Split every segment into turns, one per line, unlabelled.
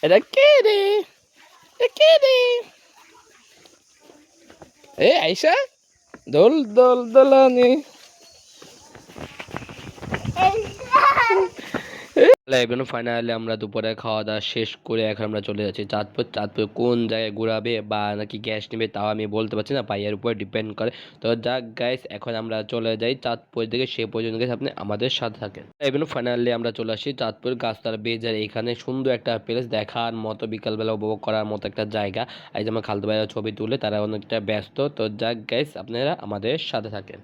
এটা কে রে? কে রে? আইসা দোল দোল দোলানি। এখন ফাইনালি আমরা দুপুরে খাওয়া দাওয়া শেষ করে এখন আমরা চলে যাচ্ছি চাঁদপুর। চাঁদপুর কোন জায়গায় ঘোরাবে বা নাকি গ্যাস নেবে তাও আমি বলতে পারছি না, ভাইয়ের উপর ডিপেন্ড করে। তো যাক গাইস, এখন আমরা চলে যাই চাঁদপুর দিকে, সে পর্যন্ত গাইস আপনি আমাদের সাথে থাকেন। এখন ফাইনালি আমরা চলে আসি চাঁদপুর গাছতলা বেজার। এখানে সুন্দর একটা প্লেস, দেখার মতো, বিকালবেলা উপভোগ করার মতো একটা জায়গা। এই যে আমার খালতো ভাইয়ের ছবি তুলে তারা অনেকটা ব্যস্ত। তো যাক গাইস, আপনারা আমাদের সাথে থাকেন।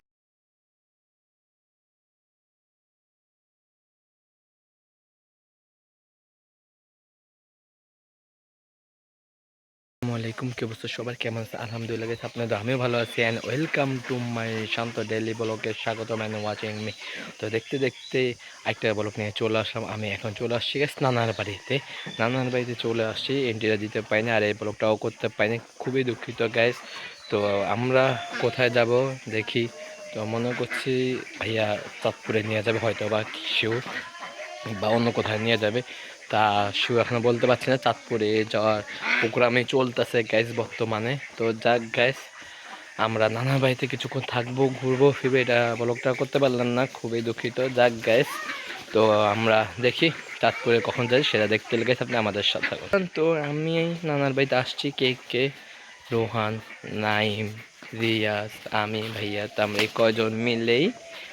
আসসালামাইকুম, কি অবস্থা সবার, কেমন আছে? আলহামদুলিল্লাহ গাইস, আপনাদের আমিও ভালো আছি। And welcome to my Shanta daily ব্লগে স্বাগত অ্যান্ড ওয়াচিং মি। তো দেখতে দেখতে একটা ব্লগ নিয়ে চলে আসলাম। আমি এখন চলে আসছি গাইস নানার বাড়িতে। নানার বাড়িতে চলে আসছি, এন্ট্রিটা দিতে পারিনি আর এই ব্লগটাও করতে পারিনি, খুবই দুঃখিত গাইস। তো আমরা কোথায় যাব দেখি। তো মনে করছি ভাইয়া চাঁদপুরে নিয়ে যাবে হয়তো, বা কেউ বা অন্য কোথায় নিয়ে যাবে, তা শিও এখনো বলতে পারছি না। চাঁদপুরে যাওয়ার প্রোগ্রামে চলতেছে গ্যাস বর্তমানে। তো যাক গ্যাস, আমরা নানা বাড়িতে কিছুক্ষণ থাকবো, ঘুরবো ফিরবো, এটা ব্লগটা করতে পারলাম না, খুবই দুঃখিত। যাক গ্যাস, তো আমরা দেখি চাঁদপুরে কখন যাই সেটা দেখতে লেগেছে, আপনি আমাদের সাথে থাকুন। তো আমি নানার বাড়িতে আসছি, কে রোহান, নাইম, রিয়াজ, আমি, ভাইয়া, তো আমরা এই কয়জন মিলেই,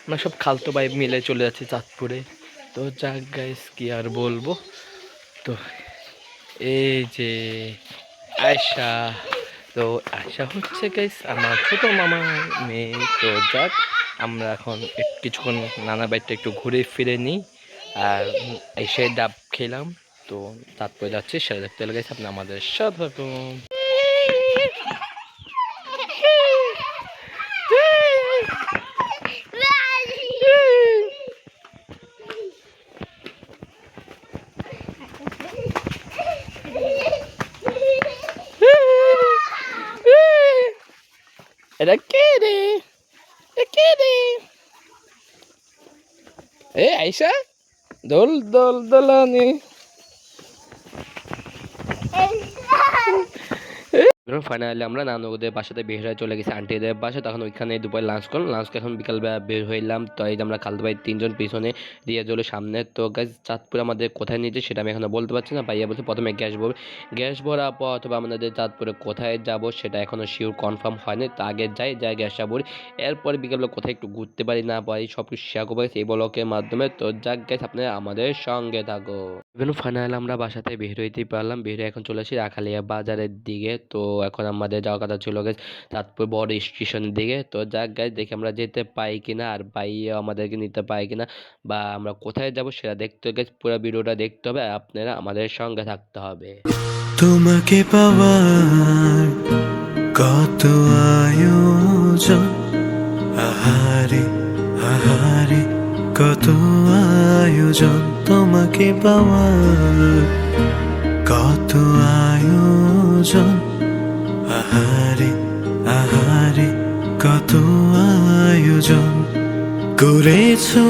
আমরা সব খালতো ভাই মিলে চলে যাচ্ছি চাঁদপুরে। তো যাক গাইস, কি আর বলবো। তো এই যে আয়শা, তো আয়শা হচ্ছে গাইস আমার ছোট মামা মেয়ে। তো যাক, আমরা এখন কিছুক্ষণ নানা বাড়িতে একটু ঘুরে ফিরে নিই আর এসে ডাব খেলাম। তো তারপরে যাচ্ছি সেটা দেখতে লেগেছে, আপনি আমাদের সাথে থাকুন। এটা কে রে? কে রে? আইসা দোল দোল দোলানি। ফাইনালি আমরা নানুদের বাসাতে বের হয়ে চলে গেছি আন্টিদের বাসা। তখন ওইখানে দুপুরে লাঞ্চ করলাম, লাঞ্চ এখন বিকালবেলা বের হইলাম। তো এই যে আমরা খালতো ভাই তিনজন পিছনে, দিয়ে চলো সামনে। তো গাইস, চাঁদপুর আমাদের কোথায় নিয়েছে সেটা আমি এখনো বলতে পারছি না। ভাইয়া বলছে প্রথমে গ্যাস ভরবে, গ্যাস ভরা পর অথবা আমাদের চাঁদপুরে কোথায় যাব সেটা এখনো শিওর কনফার্ম হয়নি। তো আগে যাই গ্যাসটা ভরি, এরপরে বিকালবেলা কোথায় একটু ঘুরতে পারি না পারি সব কিছু শেয়ার করবো এই ব্লগের মাধ্যমে। তো যাক গাইস, আপনারা আমাদের সঙ্গে থাকো। ইভেন ফাইনাল আমরা বাসাতে বের হইতে পারলাম, বের হয়ে এখন চলে আসি রাখালিয়া বাজারের দিকে। তো এখন আমাদের যাওয়ার কথা ছিল গেছে তারপর বড় স্টেশনের দিকে। তো যাক গাইস, দেখি আমরা যেতে পাই কিনা আর ভাইয়া আমাদেরকে নিতে পাই কিনা, বা আমরা কোথায় যাব সেটা দেখতে গেছে, পুরো ভিডিওটা দেখতে হবে আর আপনারা আমাদের সঙ্গে থাকতে হবে।
তোমাকে পাওয়ার কত আয়োজন, আহারে আহারে কত আয়োজন, তোমাকে পাওয়ার কত আয়োজন, আহারে আহারে কত আয়োজন, করেছো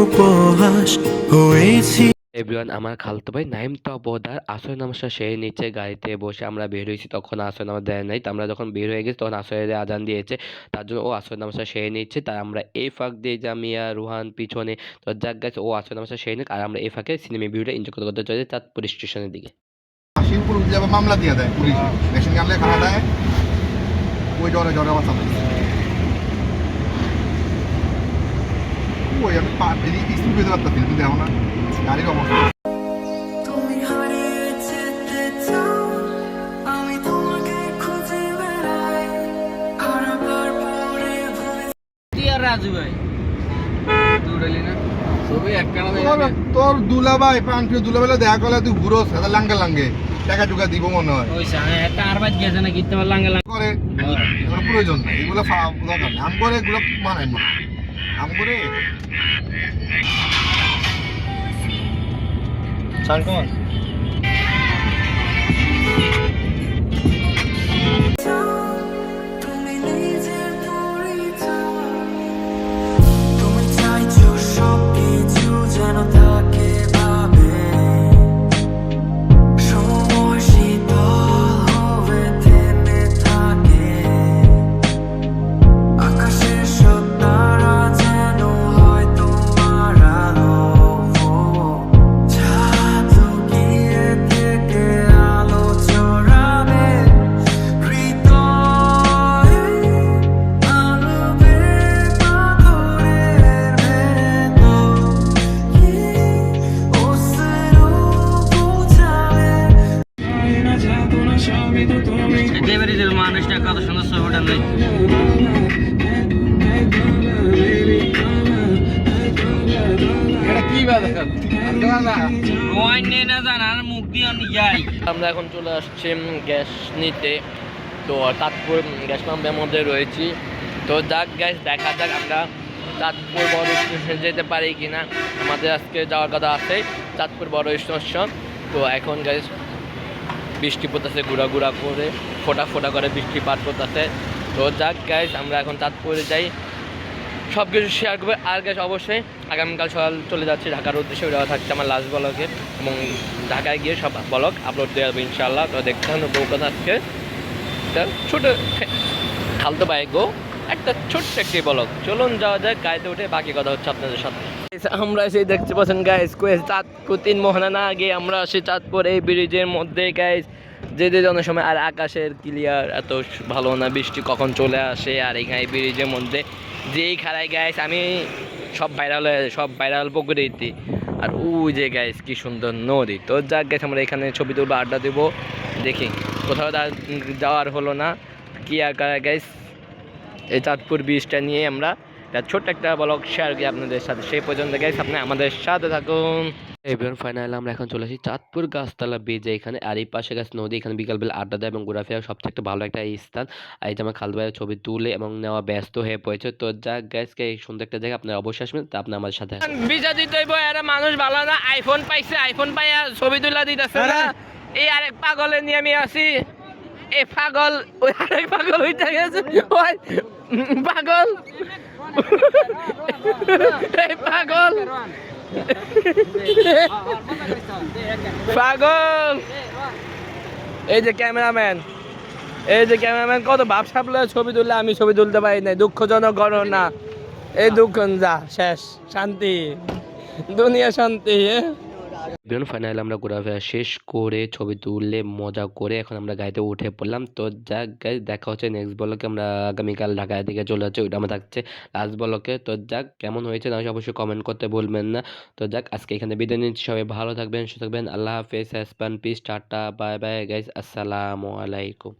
উপহাস হয়েছি।
এভরিওয়ান, আমার খালতো ভাই নাইম তবদার আসর নামাজটা সেই নিচে গাড়িতে বসে আমরা বের হয়েছি, তখন আসর নামাজ দেয় নাই। তো আমরা যখন বের হয়ে গেছি তখন আসরের আজান দিয়েছে, তার জন্য ও আসর নামাজটা সেই নিচ্ছে। তাই আমরা এই ফাঁক দিয়ে জামিয়া রুহান পিছনে। তো যাক গেছে, ও আসর নামাজটা সেই নিক আর আমরা এই ফাঁকে সিনেমা ভিউটা এনজয় করতে করতে চলে যাই চাঁদপুর স্টেশনের দিকে।
শিবপুর যাবে, মামলা দিয়ে দেয় পুলিশ, মেশিন গানলে খানা দেয়, ওই জ্বরে আবার চালাই ওই আমি স্কুল পেতে পারতাম, কিন্তু দেখো না গাড়ির অবস্থা। তোর দুলাভাই প্রাণপ্রিয় দুলাভাইলে দেখা করলে তুই ঘুরো লাঙ্গে লাঙ্গে টাকা টুকা দিব মনে হয় করে, প্রয়োজন নাই এগুলো দরকার নেই। আম করে এগুলো মানায় মনে হয় আম করে
আমরা এখন চলে আসছি গ্যাস নিতে। তো তাজপুর গ্যাস পাম্পের মধ্যে রয়েছি। তো যাক গ্যাস, দেখা যাক আমরা চাঁদপুর বড় স্টেশন যেতে পারি কিনা। আমাদের আজকে যাওয়ার কথা আছে চাঁদপুর বড় স্টেশন। তো এখন গ্যাস বৃষ্টি পড়তেছে, গুড়া গুড়া করে ফোটা ফোটা করে বৃষ্টিপাত করতেছে। তো যাক গ্যাস, আমরা এখন চাঁদপুরে যাই, সব কিছু শেয়ার করবে। আর গ্যাস অবশ্যই আগামীকাল সকাল চলে যাচ্ছি ঢাকার উদ্দেশ্যে, দেওয়া থাকছে আমার লাস্ট ব্লগে, এবং ঢাকায় গিয়ে সব ব্লগ আপলোড দেওয়া হবে ইনশাআল্লাহ। তো দেখতে হবে বউকান আজকে একটা ছোটো খালতো বাইক গো, একটা ছোট্ট একটি ব্লগ। চলুন যাওয়া যায়, গাড়িতে উঠে বাকি কথা হচ্ছে আপনাদের সাথে। আমরা সেই দেখতে পাচ্ছেন গাইস, চাঁদপুর 3 মোহনা না আগে আমরা আসি চাঁদপুর এই ব্রিজের মধ্যে গাইস, যেতে অনেক সময়। আর আকাশের ক্লিয়ার এত ভালো না, বৃষ্টি কখন চলে আসে। আর এখানে এই ব্রিজের মধ্যে যেই খাড়াই গাইস, আমি সব ভাইরাল পুকুরে দিই। আর ওই যে গাইস কি সুন্দর নদী। তো যাক গাইস, আমরা এখানে ছবি তুলবো, আড্ডা দেবো, দেখি কোথাও যাওয়ার হলো না। কি আর করা গাইস, এই চাঁদপুর ব্রিজটা নিয়ে আমরা ছোট্ট একটা ব্লগ শেয়ার করি আপনাদের সাথে। সেই পর্যন্ত গাইস আপনি আমাদের সাথে থাকুন। এবার ফাইনাল আমরা এখন চলে আসি চাঁদপুর গাছতলা ব্রিজে এখানে। আর এই পাশে গাছ নদী, এখানে বিকালবেলা আড্ডা দেয় এবং ঘোরাফেরা সবচেয়ে একটা ভালো একটা স্থান। আর এই যে আমার খালু ভাইয়ের ছবি তুলে এবং নেওয়া ব্যস্ত হয়ে পড়েছে। তো যাক গাইসকে এই সুন্দর একটা জায়গা আপনারা অবশ্যই আসবেন, তা আপনি আমাদের সাথে ভিজা দিতে হইব। এরা মানুষ ভালো না, আইফোন পাইছে, আইফোন পাইয়া ছবি তুলা দিতেছে না। এই আরেক পাগলে নিয়ে আমি আসি, এই পাগল ওই আরেক পাগল হইতে গেছে, ওই পাগল এই পাগল পাগল। এই যে ক্যামেরাম্যান কত ভাব সাপলে ছবি তুললে, আমি ছবি তুলতে পারি নাই, দুঃখজনক ঘটনা। এই দুঃখ যা শেষ, শান্তি, দুনিয়া শান্তি। ফাইনাল আমরা ঘোরাফেরা শেষ করে ছবি তুললে মজা করে এখন আমরা গাড়িতে উঠে পড়লাম। তো যাক গাইস, দেখা হচ্ছে নেক্সট ব্লকে। আমরা আগামীকাল ঢাকা দিকে চলে যাচ্ছি, ওইটা আমার থাকছে লাস্ট ব্লকে। তো যাক, কেমন হয়েছে না অবশ্যই কমেন্ট করতে ভুলবেন না। তো যাক, আজকে এখানে বিদায় নিচ্ছি, সবাই ভালো থাকবেন, সুস্থ থাকবেন। আল্লাহ হাফেজ, হ্যাসপান পিস, টাটা, বাই বাই গাইস, আসসালামু আলাইকুম।